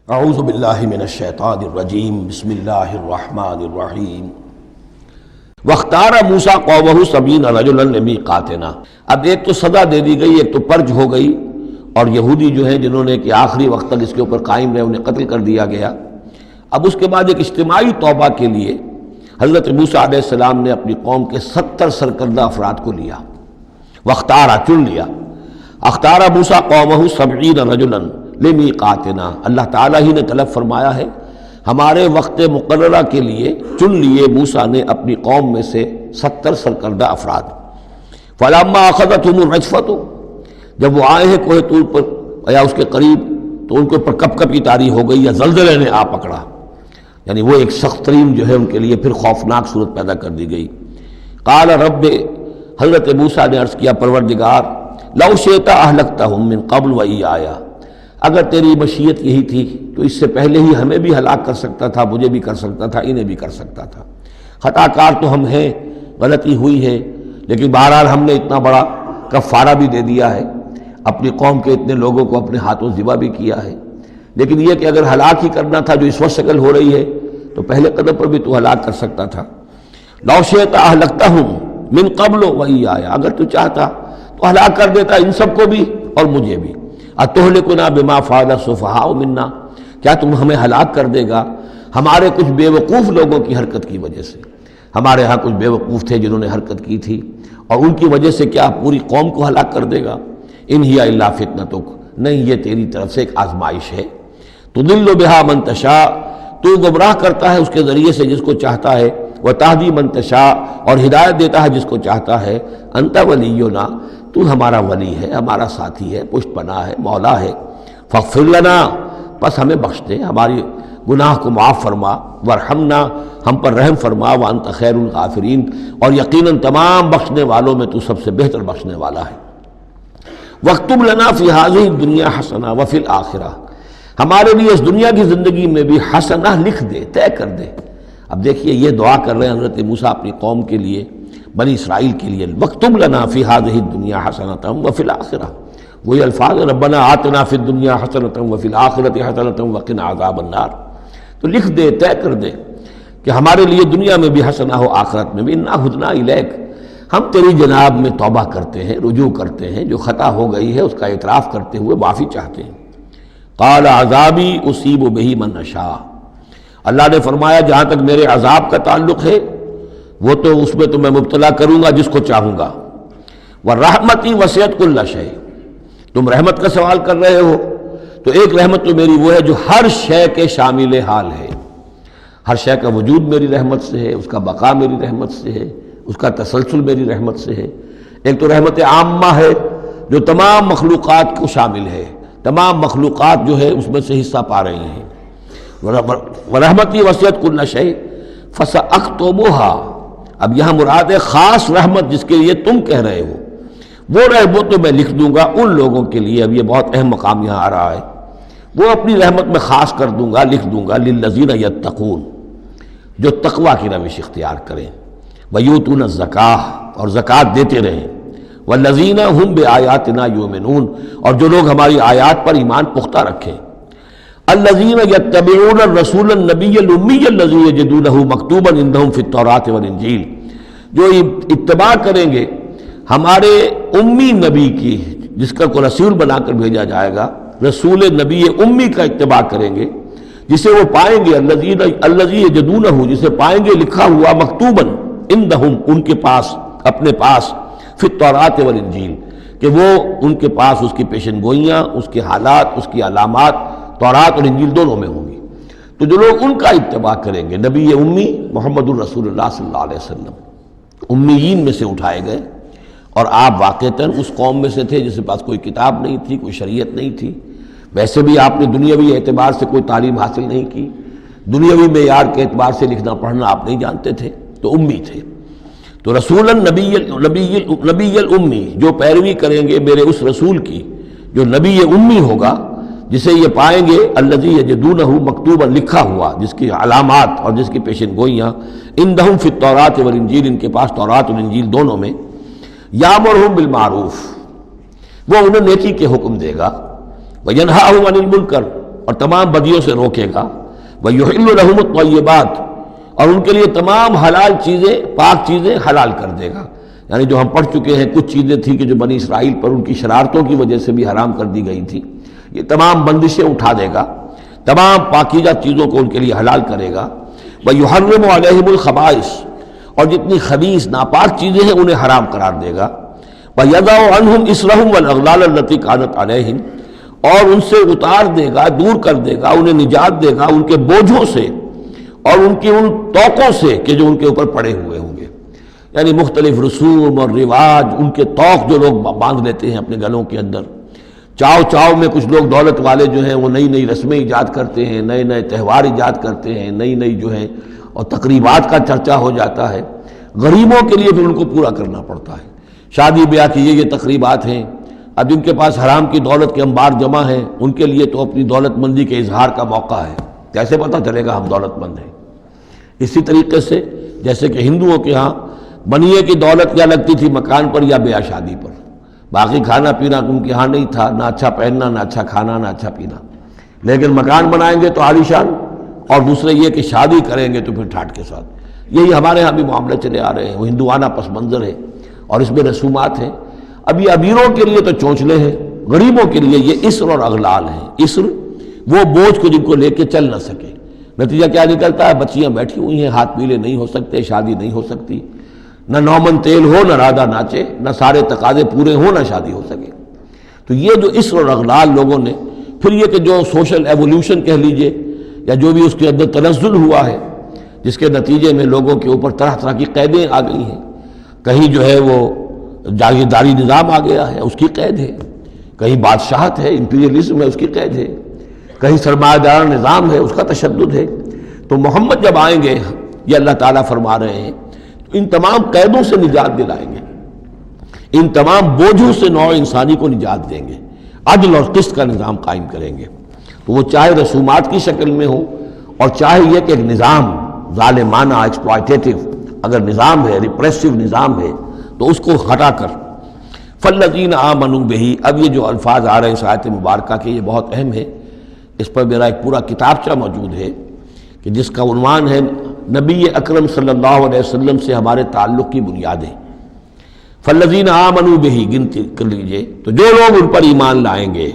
اعوذ باللہ من الشیطان الرجیم بسم اللہ الرحمن الرحیم واختار موسیٰ قومہ 70 رجلا لمیقاتنا۔ اب ایک تو سزا دے دی گئی، ایک تو پرج ہو گئی، اور یہودی جو ہیں جنہوں نے کہ آخری وقت تک اس کے اوپر قائم رہے انہیں قتل کر دیا گیا۔ اب اس کے بعد ایک اجتماعی توبہ کے لیے حضرت موسیٰ علیہ السلام نے اپنی قوم کے 70 سرکردہ افراد کو لیا، واختارا چن لیا۔ اختارا موسیٰ قومہ 70 رجلا لمیقاتنا، اللہ تعالیٰ ہی نے طلب فرمایا ہے، ہمارے وقت مقررہ کے لیے چن لیے موسیٰ نے اپنی قوم میں سے 70 سرکردہ افراد۔ فلما اخذتهم الرجفۃ، جب وہ آئے ہیں کوہ طور پر یا اس کے قریب، تو ان کے اوپر کپ کپی طاری ہو گئی یا زلزلے نے آ پکڑا، یعنی وہ ایک سخت ترین جو ہے ان کے لیے پھر خوفناک صورت پیدا کر دی گئی۔ قال رب، حضرت موسیٰ نے عرض کیا پروردگار، لو شئت اہلکتہم من قبل وایایا، اگر تیری مشیت یہی تھی تو اس سے پہلے ہی ہمیں بھی ہلاک کر سکتا تھا، مجھے بھی کر سکتا تھا، انہیں بھی کر سکتا تھا۔ خطا کار تو ہم ہیں، غلطی ہوئی ہے، لیکن بہرحال ہم نے اتنا بڑا کفارہ بھی دے دیا ہے، اپنی قوم کے اتنے لوگوں کو اپنے ہاتھوں ذبح بھی کیا ہے، لیکن یہ کہ اگر ہلاک ہی کرنا تھا جو اس وقت شکل ہو رہی ہے تو پہلے قدم پر بھی تو ہلاک کر سکتا تھا۔ لو شئت اہلکتہم من قبل وایایا، اگر تو چاہتا تو ہلاک کر دیتا ان سب کو بھی اور مجھے بھی۔ اتہلکنا بما فعل السفہاء منا، کیا تم ہمیں ہلاک کر دے گا ہمارے کچھ بے وقوف لوگوں کی حرکت کی وجہ سے؟ ہمارے ہاں کچھ بے وقوف تھے جنہوں نے حرکت کی تھی، اور ان کی وجہ سے کیا پوری قوم کو ہلاک کر دے گا؟ ان ہی الا فتنتک، نہیں یہ تیری طرف سے ایک آزمائش ہے۔ تضل بہا من تشاء، تو گمراہ کرتا ہے اس کے ذریعے سے جس کو چاہتا ہے، وتہدی من تشاء، اور ہدایت دیتا ہے جس کو چاہتا ہے۔ انت ولینا، تو ہمارا ولی ہے، ہمارا ساتھی ہے، پشت پناہ ہے، مولا ہے۔ فاغفر لنا، بس ہمیں بخش دے، ہماری گناہ کو معاف فرما، ورحمنا، ہم پر رحم فرما، وانت خیر الغافرین، اور یقیناً تمام بخشنے والوں میں تو سب سے بہتر بخشنے والا ہے۔ واکتب لنا فی ہذہ الدنیا حسنہ وفی الآخرہ، ہمارے لیے اس دنیا کی زندگی میں بھی حسنہ لکھ دے، طے کر دے۔ اب دیکھیے یہ دعا کر رہے ہیں حضرت موسیٰ اپنی قوم کے لیے، بنی اسرائیل کے لیے، واکتب لنا فی ہذہ الدنیا حسنۃ وفی الآخرہ، وہی الفاظ، ربنا آتنا فی الدنیا حسنۃ وفی الآخرۃ حسنۃ وقنا عذاب النار۔ تو لکھ دے، طے کر دے کہ ہمارے لیے دنیا میں بھی حسنہ ہو، آخرت میں بھی۔ انا ہدنا الیک، ہم تیری جناب میں توبہ کرتے ہیں، رجوع کرتے ہیں، جو خطا ہو گئی ہے اس کا اعتراف کرتے ہوئے معافی چاہتے ہیں۔ قال عذابی اصیب بہ من اشاء، اللہ نے فرمایا جہاں تک میرے عذاب کا تعلق ہے وہ تو اس میں تو میں مبتلا کروں گا جس کو چاہوں گا۔ ورحمتی وسعت کل شیء، تم رحمت کا سوال کر رہے ہو تو ایک رحمت تو میری وہ ہے جو ہر شے کے شامل حال ہے، ہر شے کا وجود میری رحمت سے ہے، اس کا بقا میری رحمت سے ہے، اس کا تسلسل میری رحمت سے ہے۔ ایک تو رحمت عامہ ہے جو تمام مخلوقات کو شامل ہے، تمام مخلوقات جو ہے اس میں سے حصہ پا رہی ہیں۔ ورحمتی وسعت کل شیء فساکتبھا، اب یہاں مراد ہے خاص رحمت جس کے لیے تم کہہ رہے ہو، وہ تو میں لکھ دوں گا ان لوگوں کے لیے۔ اب یہ بہت اہم مقام یہاں آ رہا ہے، وہ اپنی رحمت میں خاص کر دوں گا، لکھ دوں گا، للذین یتقون، جو تقوی کی روش اختیار کریں، ویؤتون الزکاۃ، اور زکوٰۃ دیتے رہیں، والذین ہم بآیاتنا یؤمنون، اور جو لوگ ہماری آیات پر ایمان پختہ رکھیں۔ الذین یتبعون الرسول النبی الامی الذی یجدونہ مکتوبا عندہم فی التوراۃ والانجیل، جو اتباع کریں گے ہمارے امی نبی کی، جس کا کو رسول بنا کر بھیجا جائے گا، رسول نبی امی کا اتباع کریں گے، جسے وہ پائیں گے، الذی یجدونہ، جسے پائیں گے لکھا ہوا، مکتوبا عندہم، ان کے پاس، اپنے پاس، فی التوراۃ والانجیل، کہ وہ ان کے پاس اس کی پیشن گوئیاں، اس کے حالات، اس کی علامات تورات اور انجیل دونوں میں ہوں گی۔ تو جو لوگ ان کا اتباع کریں گے، نبی امی محمد الرسول اللہ صلی اللہ علیہ وسلم امیین میں سے اٹھائے گئے، اور آپ واقعتاً اس قوم میں سے تھے جس کے پاس کوئی کتاب نہیں تھی، کوئی شریعت نہیں تھی، ویسے بھی آپ نے دنیاوی اعتبار سے کوئی تعلیم حاصل نہیں کی، دنیاوی معیار کے اعتبار سے لکھنا پڑھنا آپ نہیں جانتے تھے، تو امی تھے۔ تو رسول نبی الامی، جو پیروی کریں گے میرے اس رسول کی جو نبی امی ہوگا، جسے یہ پائیں گے الذی یجدونہ مکتوبا، لکھا ہوا، جس کی علامات اور جس کی پیشن گوئیاں، عندہم فی التوراۃ والانجیل، ان کے پاس تورات اور انجیل دونوں میں، یامرہم بالمعروف، وہ انہیں نیکی کے حکم دے گا، وینہاہم عن المنکر، اور تمام بدیوں سے روکے گا، وَيُحِلُّ لَهُمُ الطَّيِّبَاتِ اور ان کے لیے تمام حلال چیزیں، پاک چیزیں حلال کر دے گا۔ یعنی جو ہم پڑھ چکے ہیں کچھ چیزیں تھیں کہ جو بنی اسرائیل پر ان کی شرارتوں کی وجہ سے بھی حرام کر دی گئی تھی، یہ تمام بندشیں اٹھا دے گا، تمام پاکیزہ چیزوں کو ان کے لیے حلال کرے گا۔ وَيُحَرِّمُ عَلَيْهِمُ الْخَبَائِثَ اور جتنی خبیث ناپاک چیزیں ہیں انہیں حرام قرار دے گا۔ وَيَضَعُ عَنْهُمْ إِصْرَهُمْ وَالْأَغْلَالَ الَّتِي كَانَتْ عَلَيْهِمْ اور ان سے اتار دے گا، دور کر دے گا، انہیں نجات دے گا ان کے بوجھوں سے اور ان کی ان توقوں سے کہ جو ان کے اوپر پڑے ہوئے ہوں گے۔ یعنی مختلف رسوم اور رواج، ان کے توق جو لوگ باندھ لیتے ہیں اپنے گلوں کے اندر، چاؤ چاؤ میں کچھ لوگ دولت والے جو ہیں وہ نئی نئی رسمیں ایجاد کرتے ہیں، نئے نئے تہوار ایجاد کرتے ہیں، نئی نئی جو ہے اور تقریبات کا چرچا ہو جاتا ہے۔ غریبوں کے لیے پھر ان کو پورا کرنا پڑتا ہے۔ شادی بیاہ کی یہ تقریبات ہیں، اب جن کے پاس حرام کی دولت کے انبار جمع ہیں ان کے لیے تو اپنی دولت مندی کے اظہار کا موقع ہے۔ کیسے پتہ چلے گا ہم دولت مند ہیں؟ اسی طریقے سے جیسے کہ ہندوؤں کے ہاں بنیے کی دولت کیا لگتی تھی مکان پر یا بیاہ شادی پر، باقی کھانا پینا ان کے ہاں نہیں تھا، نہ اچھا پہننا، نہ اچھا کھانا، نہ اچھا پینا، لیکن مکان بنائیں گے تو عالیشان، اور دوسرے یہ کہ شادی کریں گے تو پھر ٹھاٹ کے ساتھ۔ یہی ہمارے ہاں بھی معاملے چلے آ رہے ہیں، وہ ہندوانہ پس منظر ہے اور اس میں رسومات ہیں۔ اب یہ امیروں کے لیے تو چونچلے ہیں، غریبوں کے لیے یہ اسر اور اغلال ہیں۔ اسر وہ بوجھ کو جن کو لے کے چل نہ سکے، نتیجہ کیا نکلتا ہے؟ بچیاں بیٹھی ہوئی ہیں، ہاتھ پیلے نہیں ہو سکتے، شادی نہیں ہو سکتی، نہ نومن تیل ہو، نہ رادہ ناچے، نہ سارے تقاضے پورے ہوں، نہ شادی ہو سکے۔ تو یہ جو اسر اور اغلال لوگوں نے، پھر یہ کہ جو سوشل ایولیوشن کہہ لیجئے یا جو بھی اس کے اندر تنزل ہوا ہے، جس کے نتیجے میں لوگوں کے اوپر طرح طرح کی قیدیں آ گئی ہیں، کہیں جو ہے وہ جاگیرداری نظام آ گیا ہے، اس کی قید ہے، کہیں بادشاہت ہے، امپیریلزم ہے، اس کی قید ہے، کہیں سرمایہ دار نظام ہے، اس کا تشدد ہے۔ تو محمد جب آئیں گے، یہ اللہ تعالیٰ فرما رہے ہیں، تو ان تمام قیدوں سے نجات دلائیں گے، ان تمام بوجھوں سے نوع انسانی کو نجات دیں گے، عدل اور قسط کا نظام قائم کریں گے۔ تو وہ چاہے رسومات کی شکل میں ہو اور چاہے یہ کہ ایک نظام ظالمانہ ایکسپلائٹیٹو اگر نظام ہے، ریپریسو نظام ہے، تو اس کو ہٹا کر فالذین آمنوا بہ۔ اب یہ جو الفاظ آ رہے ہیں اس آیت مبارکہ کے، یہ بہت اہم ہے، اس پر میرا ایک پورا کتابچہ موجود ہے کہ جس کا عنوان ہے نبی اکرم صلی اللہ علیہ وسلم سے ہمارے تعلق کی بنیادیں۔ فالذین آمنوا بہ، گنتی کر لیجئے، تو جو لوگ ان پر ایمان لائیں گے،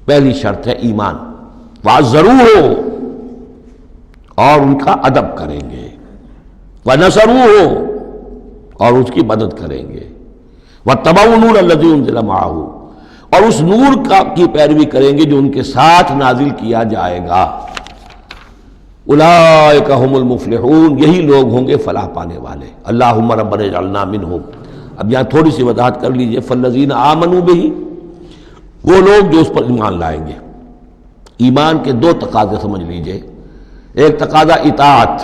پہلی شرط ہے ایمان، وعزروہ اور ان کا ادب کریں گے، ونصروہ اور اس کی مدد کریں گے، واتبعوا النور الذی انزل معہ اور اس نور کی پیروی کریں گے جو ان کے ساتھ نازل کیا جائے گا۔ اولئک ھم المفلحون، یہی لوگ ہوں گے فلاح پانے والے۔ اللہم ربنا اجعلنا منہم۔ اب یہاں تھوڑی سی وضاحت کر لیجئے، فالذین آمنوا بہ، وہ لوگ جو اس پر ایمان لائیں گے۔ ایمان کے دو تقاضے سمجھ لیجئے، ایک تقاضا اطاعت،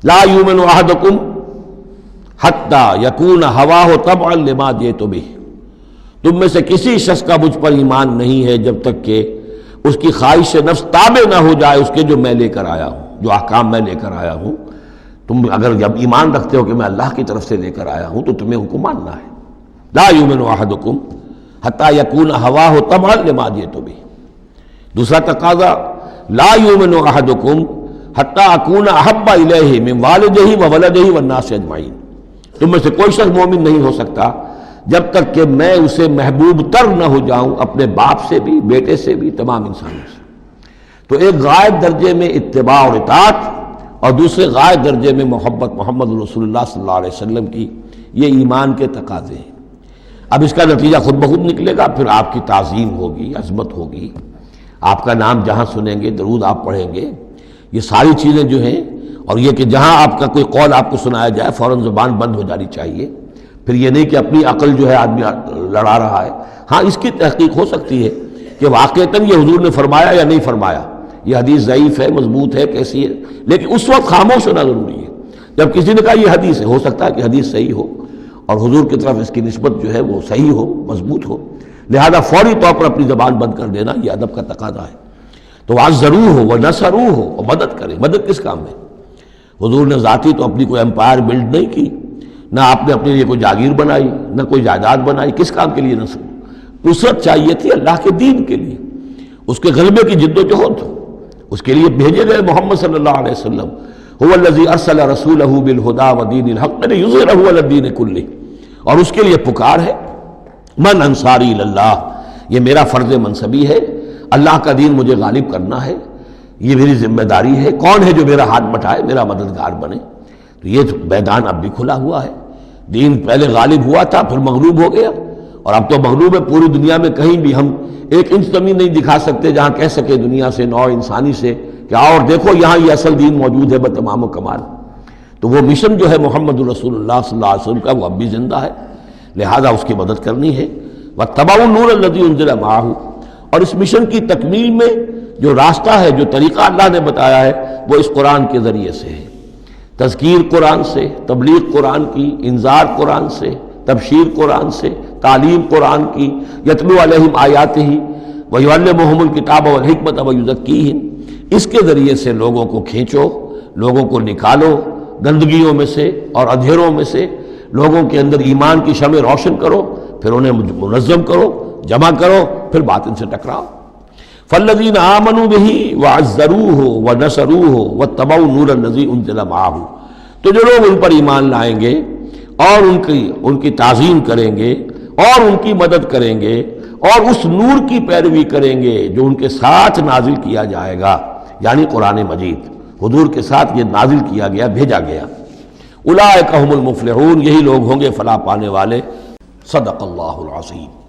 لا یؤمن احدکم حتی یکون ہواہ طبعا لما جئت بہ، تم میں سے کسی شخص کا مجھ پر ایمان نہیں ہے جب تک کہ اس کی خواہش نفس تابع نہ ہو جائے اس کے جو میں لے کر آیا ہوں، جو احکام میں لے کر آیا ہوں۔ تم اگر جب ایمان رکھتے ہو کہ میں اللہ کی طرف سے لے کر آیا ہوں تو تمہیں ان کو ماننا ہے۔ لا یؤمن احدکم حتی یکون ہواہ طبعا لما جئت بہ۔ دوسرا تقاضا، لا یؤمن احدکم حتی اکون احب الیہ من والدہ وولدہ والناس اجمعین، تم میں سے کوئی شخص مومن نہیں ہو سکتا جب تک کہ میں اسے محبوب تر نہ ہو جاؤں، اپنے باپ سے بھی، بیٹے سے بھی، تمام انسانوں سے۔ تو ایک غائب درجے میں اتباع اور اطاعت، اور دوسرے غائب درجے میں محبت محمد رسول اللہ صلی اللہ علیہ وسلم کی، یہ ایمان کے تقاضے ہیں۔ اب اس کا نتیجہ خود بخود نکلے گا، پھر آپ کی تعظیم ہوگی، عظمت ہوگی، آپ کا نام جہاں سنیں گے درود آپ پڑھیں گے، یہ ساری چیزیں جو ہیں، اور یہ کہ جہاں آپ کا کوئی قول آپ کو سنایا جائے فوراً زبان بند ہو جانی چاہیے۔ پھر یہ نہیں کہ اپنی عقل جو ہے آدمی لڑا رہا ہے، ہاں اس کی تحقیق ہو سکتی ہے کہ واقعتاً یہ حضور نے فرمایا یا نہیں فرمایا، یہ حدیث ضعیف ہے، مضبوط ہے، کیسی ہے، لیکن اس وقت خاموش ہونا ضروری ہے۔ جب کسی نے کہا یہ حدیث ہے، ہو سکتا ہے کہ حدیث صحیح ہو اور حضور کی طرف اس کی نسبت جو ہے وہ صحیح ہو، مضبوط ہو، لہذا فوری طور پر اپنی زبان بند کر دینا یہ ادب کا تقاضا ہے۔ تو ضرور ہو وہ نصرو ہو، اور مدد کرے۔ مدد کس کام میں؟ حضور نے ذاتی تو اپنی کوئی امپائر بلڈ نہیں کی، نہ آپ نے اپنے لیے کوئی جاگیر بنائی، نہ کوئی جائیداد بنائی، کس کام کے لیے نصرت چاہیے تھی؟ اللہ کے دین کے لیے۔ اس کے غلبے کی جد و جہد، اس کے لیے بھیجے گئے محمد صلی اللہ علیہ وسلم، هو الذی ارسل رسولہ بالہدی ودین الحق لیظہرہ علی الدین کلہ، اور اس کے لیے پکار ہے من انصاری اللہ، یہ میرا فرض منصبی ہے، اللہ کا دین مجھے غالب کرنا ہے، یہ میری ذمہ داری ہے، کون ہے جو میرا ہاتھ بٹھائے، میرا مددگار بنے؟ تو یہ میدان اب بھی کھلا ہوا ہے، دین پہلے غالب ہوا تھا پھر مغلوب ہو گیا، اور اب تو مغلوب ہے پوری دنیا میں، کہیں بھی ہم ایک انچ زمین نہیں دکھا سکتے جہاں کہہ سکے دنیا سے، نوع انسانی سے کہ آؤ اور دیکھو یہاں یہ اصل دین موجود ہے بتمام و کمال۔ تو وہ مشن جو ہے محمد رسول اللہ صلی اللہ علیہ وسلم کا، وہ اب بھی زندہ ہے، لہذا اس کی مدد کرنی ہے۔ وَاتَّبَعُوا النُّورَ الَّذِي أُنزِلَ مَعَهُ، اور اس مشن کی تکمیل میں جو راستہ ہے، جو طریقہ اللہ نے بتایا ہے، وہ اس قرآن کے ذریعے سے ہے، تذکیر قرآن سے، تبلیغ قرآن کی، انذار قرآن سے، تبشیر قرآن سے، تعلیم قرآن کی، یتلو علیہم آیاتہ ویعلمہم الکتاب والحکمۃ ویزکیہم، اس کے ذریعے سے لوگوں کو کھینچو، لوگوں کو نکالو گندگیوں میں سے اور اندھیروں میں سے، لوگوں کے اندر ایمان کی شمع روشن کرو، پھر انہیں منظم کرو، جمع کرو، پھر باطن سے ٹکراؤ۔ فالذین آمنوا بہ وعزروہ ونصروہ واتبعوا النور الذی انزل معہ، تو جو لوگ ان پر ایمان لائیں گے اور ان کی تعظیم کریں گے اور ان کی مدد کریں گے اور اس نور کی پیروی کریں گے جو ان کے ساتھ نازل کیا جائے گا، یعنی قرآن مجید حضور کے ساتھ یہ نازل کیا گیا، بھیجا گیا۔ اولئک ھم المفلحون، یہی لوگ ہوں گے فلاح پانے والے۔ صدق اللہ العظیم۔